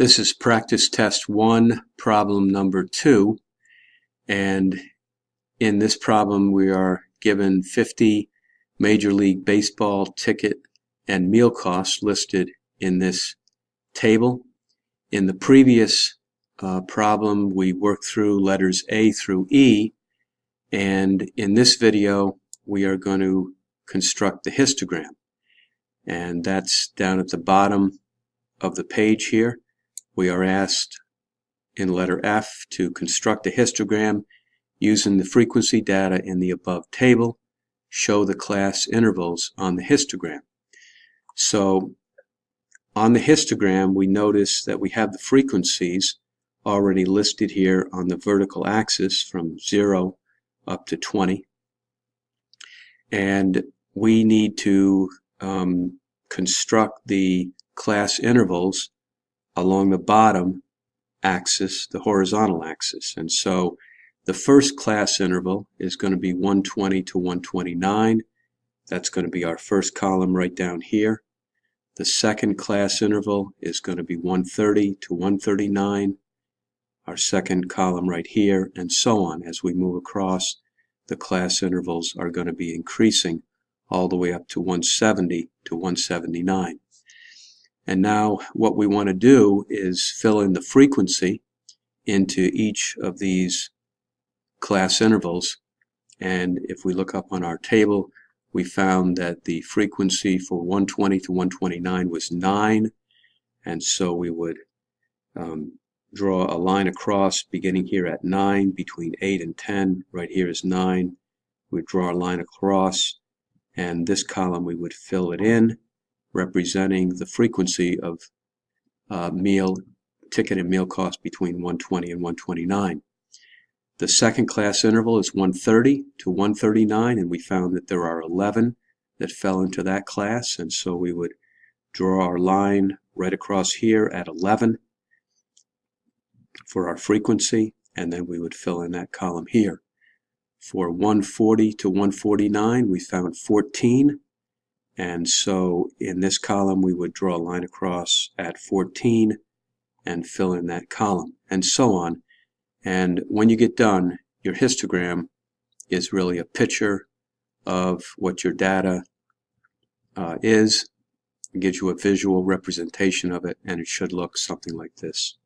This is practice test 1, problem number 2, and in this problem we are given 50 Major League Baseball ticket and meal costs listed in this table. In the previous problem we worked through letters A through E, and in this video we are going to construct the histogram, and that's down at the bottom of the page here. We are asked in letter F to construct a histogram using the frequency data in the above table. Show the class intervals on the histogram. So on the histogram we notice that we have the frequencies already listed here on the vertical axis from 0 up to 20. And we need to construct the class intervals along the bottom axis, the horizontal axis. And so the first class interval is going to be 120 to 129. That's going to be our first column right down here. The second class interval is going to be 130 to 139. Our second column right here, and so on. As we move across, the class intervals are going to be increasing all the way up to 170 to 179. And now what we want to do is fill in the frequency into each of these class intervals. And if we look up on our table, we found that the frequency for 120 to 129 was 9. And so we would draw a line across beginning here at 9, between 8 and 10. Right here is 9. We'd draw a line across, and this column we would fill it in, representing the frequency of ticket and meal cost between 120 and 129. The second class interval is 130 to 139, and we found that there are 11 that fell into that class, and so we would draw our line right across here at 11 for our frequency, and then we would fill in that column here. For 140 to 149, we found 14. And so in this column we would draw a line across at 14 and fill in that column, and so on. And when you get done, your histogram is really a picture of what your data is. It gives you a visual representation of it, and it should look something like this.